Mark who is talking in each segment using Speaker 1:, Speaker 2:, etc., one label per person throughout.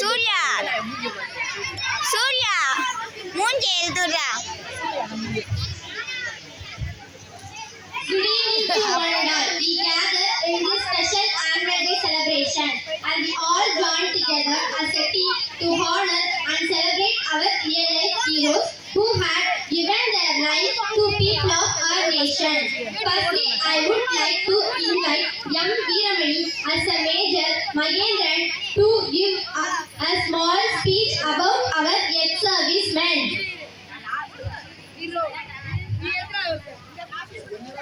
Speaker 1: ಸೂರ್ಯ ಸೂರ್ಯ ಮುಂಚೆ ಎಲ್ದುರ್ರ
Speaker 2: Good evening to all. We gather in this special annual day celebration and we all join together as a team to honor and celebrate our real life heroes who had given their life to people of our nation. Firstly, I would like to invite young Veeramani as a Major Mahendran to give a small speech about our ex-servicemen.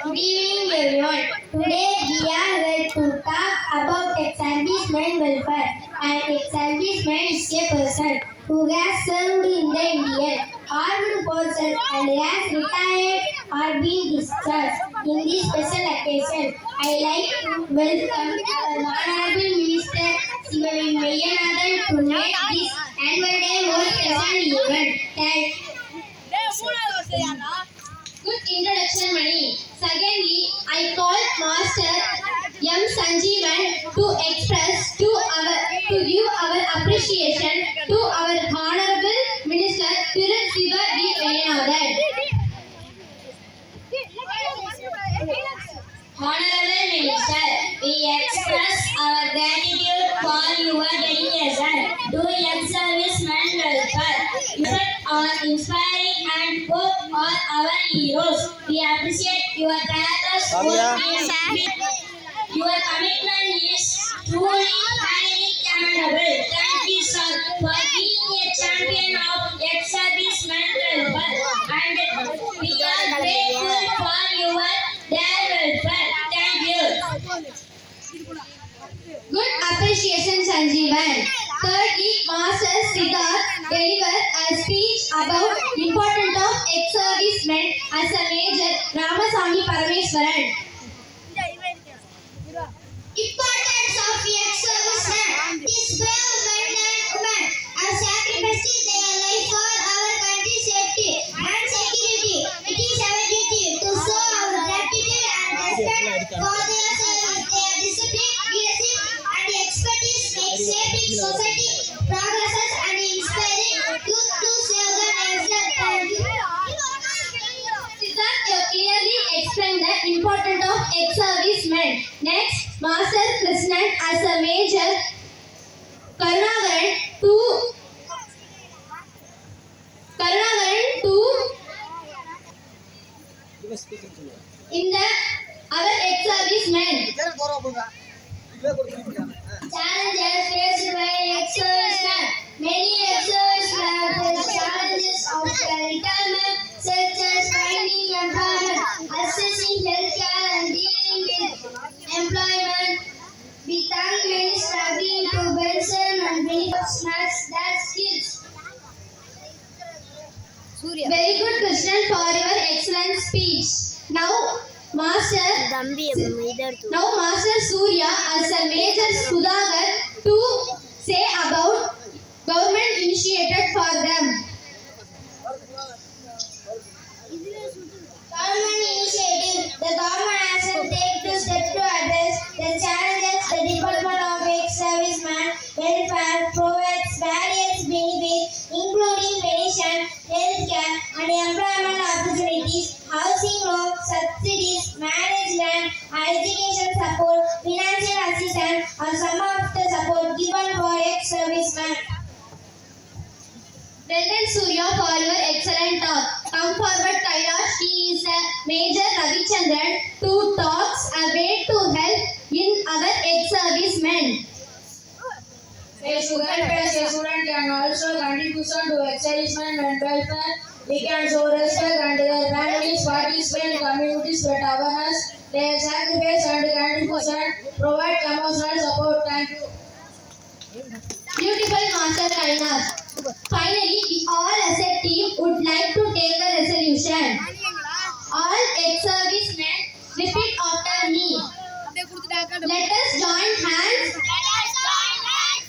Speaker 2: Good evening everyone. Today we are here to talk about ex-serviceman welfare. An ex-serviceman is a person who has served in the Indian Armed Forces and has retired or been discharged. In this special occasion, I like to welcome our Honorable Minister Sivavi Mayyanathan to make this annual day more special event. Good introduction, Mani. Secondly, I call Master M. Sanjeevan to give our appreciation to our Honorable Minister Thiru Siva V. Mayyanathan. Honorable Minister, we express our gratitude for your dedication to ex-servicemen welfare. You are inspiring and both are our heroes. We appreciate your tireless work. Your commitment is truly highly commendable. Thank you, sir, for being a champion of ex-servicemen welfare. And we are grateful for their welfare. Thank you. Good appreciation, Sanjeevan. Thirdly, Master Siddharth delivered a speech about importance of ex-servicemen as a Major Ramasamy Parameswaran. Importance of ex-servicemen. These brave men and women have sacrificed their life for our country's safety and security. It is our duty to show our gratitude and respect for their service. Their discipline, leadership, and expertise make shaping society progresses and inspiring youth to save the nation. Siddharth clearly explained the importance of ex-servicemen. Next, Master Krishnan as a Major Karunakaran to in the our ex-servicemen. Challenges faced by ex-servicemen. Many ex-servicemen have faced challenges of retirement, such as finding employment, accessing healthcare, and dealing with employment. We thank many struggling to Benson and benefit snacks that skills. Very good question for your excellent speech. Now, Master Surya as a Major Sudhakar to say about government initiated for them. Government initiative. The government has to take two steps to address the challenges. The Department of Ex-Servicemen Welfare provides various benefits, including pension, healthcare, and employment opportunities, housing loan subsidies, marriage land, education support, financial assistance, or some of the support given for ex-servicemen. Well done, Surya, for your excellent talk. Come forward, Kailash. He is a Major Ravichandran to talks a way to help in our ex-servicemen.
Speaker 3: A student can also contribution to ex-servicemen welfare. We can show respect and their families participate in communities spread awareness. Their sacrifice and contribution provide emotional support. Thank you.
Speaker 2: Beautiful, Master Kailash. Finally, we all as a team would like to take a resolution. All ex-servicemen repeat after me. Let us join hands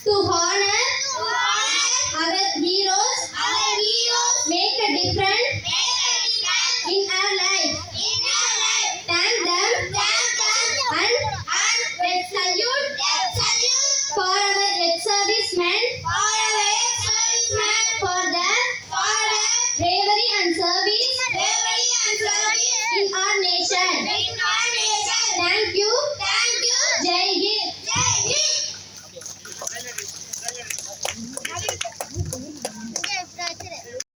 Speaker 2: to honor our heroes. Make a difference in our life. Thank them and let's salute nation.